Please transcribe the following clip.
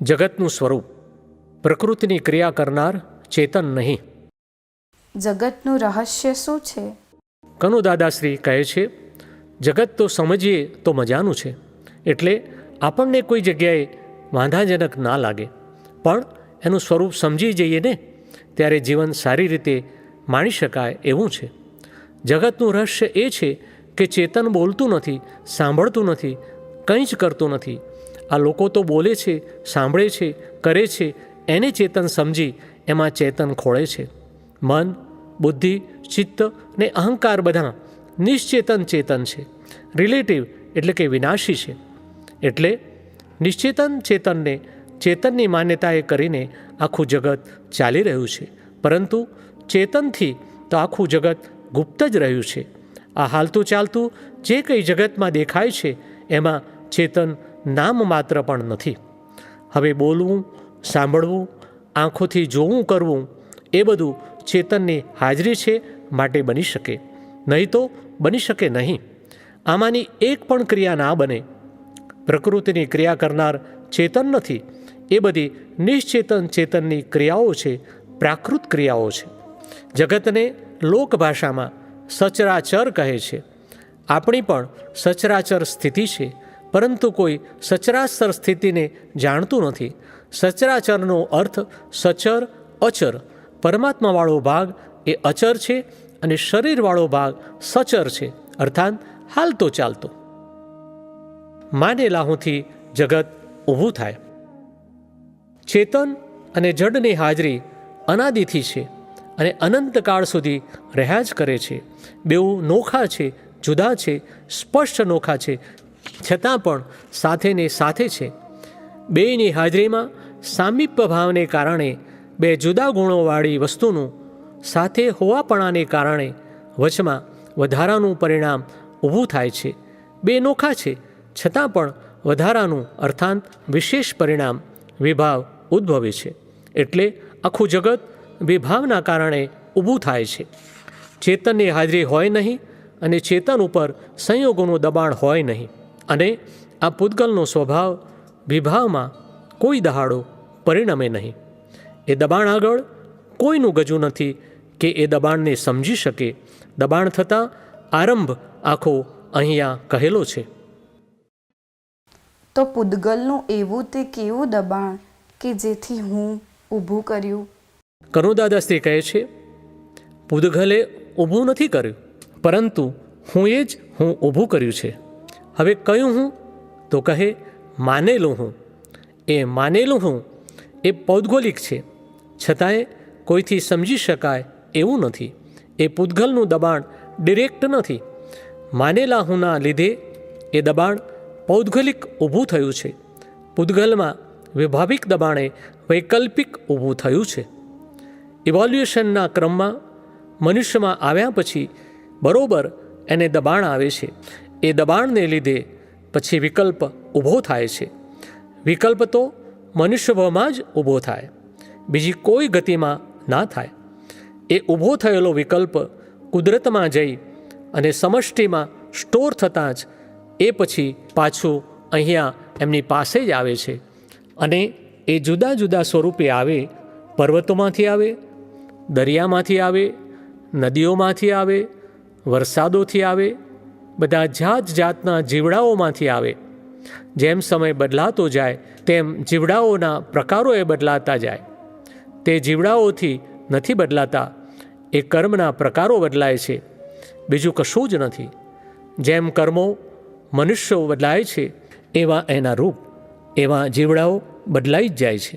જગતનું સ્વરૂપ, પ્રકૃતિની ક્રિયા કરનાર ચેતન નહીં. જગતનું રહસ્ય શું છે? કનુ દાદાશ્રી કહે છે, જગત તો સમજીએ તો મજાનું છે, એટલે આપણને કોઈ જગ્યાએ વાંધાજનક ના લાગે, પણ એનું સ્વરૂપ સમજી જઈએ ને ત્યારે જીવન સારી રીતે માણી શકાય એવું છે. જગતનું રહસ્ય એ છે કે ચેતન બોલતું નથી, સાંભળતું નથી, કંઈ જ કરતું નથી. આ લોકો તો બોલે છે, સાંભળે છે, કરે છે, એને ચેતન સમજી એમાં ચેતન ખોળે છે. મન, બુદ્ધિ, ચિત્ત ને અહંકાર બધા નિશ્ચેતન ચેતન છે, રિલેટિવ એટલે કે વિનાશી છે. એટલે નિશ્ચેતન ચેતનને ચેતનની માન્યતાએ કરીને આખું જગત ચાલી રહ્યું છે, પરંતુ ચેતનથી તો આખું જગત ગુપ્ત જ રહ્યું છે. આ હાલતું ચાલતું જે કંઈ જગતમાં દેખાય છે એમાં ચેતન નામ માત્ર પણ નથી. હવે બોલવું, સાંભળવું, આંખોથી જોવું, કરવું એ બધું ચેતનની હાજરી છે માટે બની શકે, નહીં તો બની શકે નહીં. આમાંની એક પણ ક્રિયા ના બને. પ્રકૃતિની ક્રિયા કરનાર ચેતન નથી, એ બધી નિશ્ચેતન ચેતનની ક્રિયાઓ છે, પ્રાકૃત ક્રિયાઓ છે. જગતને લોકભાષામાં સચરાચર કહે છે. આપણી પણ સચરાચર સ્થિતિ છે, પરંતુ કોઈ સચરાચર સ્થિતિને જાણતું નથી. સચરાચરનો અર્થ સચર, અચર. પરમાત્માવાળો ભાગ એ અચર છે અને શરીરવાળો ભાગ સચર છે, અર્થાત હાલતો ચાલતો. માનેલા હુંથી જગત ઊભું થાય. ચેતન અને જડની હાજરી અનાદિથી છે અને અનંતકાળ સુધી રહ્યા જ કરે છે. બેઉ નોખા છે, જુદા છે, સ્પષ્ટ નોખા છે, છતાં પણ સાથે ને સાથે છે. બેયની હાજરીમાં સામીપ્ય ભાવને કારણે બે જુદા ગુણોવાળી વસ્તુનું સાથે હોવાપણાને કારણે વચમાં વધારાનું પરિણામ ઊભું થાય છે. બે નોખા છે, છતાં પણ વધારાનું અર્થાંત વિશેષ પરિણામ વિભાવ ઉદ્ભવે છે. એટલે આખું જગત વિભાવના કારણે ઊભું થાય છે. ચેતનની હાજરી હોય નહીં અને ચેતન ઉપર સંયોગોનું દબાણ હોય નહીં. અને આ પૂતગલનો સ્વભાવ વિભાવમાં કોઈ દહાડો પરિણમે નહીં. એ દબાણ આગળ કોઈનું ગજું નથી કે એ દબાણને સમજી શકે. દબાણ થતાં આરંભ આખો અહીંયા કહેલો છે. તો પૂતગલનું એવું તે કેવું દબાણ કે જેથી હું ઊભું કર્યું? કનુદાદાશ્રી કહે છે, પૂતગલે ઊભું નથી કર્યું, પરંતુ હું એ જ હું ઊભું કર્યું છે. હવે કયું હું? તો કહે માનેલું હું. એ માનેલું હું એ પૌદ્ગોલિક છે, છતાંય કોઈથી સમજી શકાય એવું નથી. એ પૂતગલનું દબાણ ડિરેક્ટ નથી. માનેલા હુંના લીધે એ દબાણ પૌદ્ગલિક ઊભું થયું છે. પૂતગલમાં વિભાવિક દબાણે વૈકલ્પિક ઊભું થયું છે. ઇવોલ્યુશનના ક્રમમાં મનુષ્યમાં આવ્યા પછી બરોબર એને દબાણ આવે છે. એ દબાણને લીધે પછી વિકલ્પ ઊભો થાય છે. વિકલ્પ તો મનુષ્યભાવમાં જ ઊભો થાય, બીજી કોઈ ગતિમાં ના થાય. એ ઊભો થયેલો વિકલ્પ કુદરતમાં જઈ અને સમષ્ટિમાં સ્ટોર થતાં જ એ પછી પાછું અહીંયા એમની પાસે જ આવે છે. અને એ જુદા જુદા સ્વરૂપે આવે. પર્વતોમાંથી આવે, દરિયામાંથી આવે, નદીઓમાંથી આવે, વરસાદોથી આવે, બધા જાત જાતના જીવડાઓમાંથી આવે. જેમ સમય બદલાતો જાય તેમ જીવડાઓના પ્રકારો એ બદલાતા જાય. તે જીવડાઓથી નથી બદલાતા, એ કર્મના પ્રકારો બદલાય છે, બીજું કશું જ નથી. જેમ કર્મો મનુષ્યો બદલાય છે એવા એના રૂપ, એવા જીવડાઓ બદલાઈ જ જાય છે.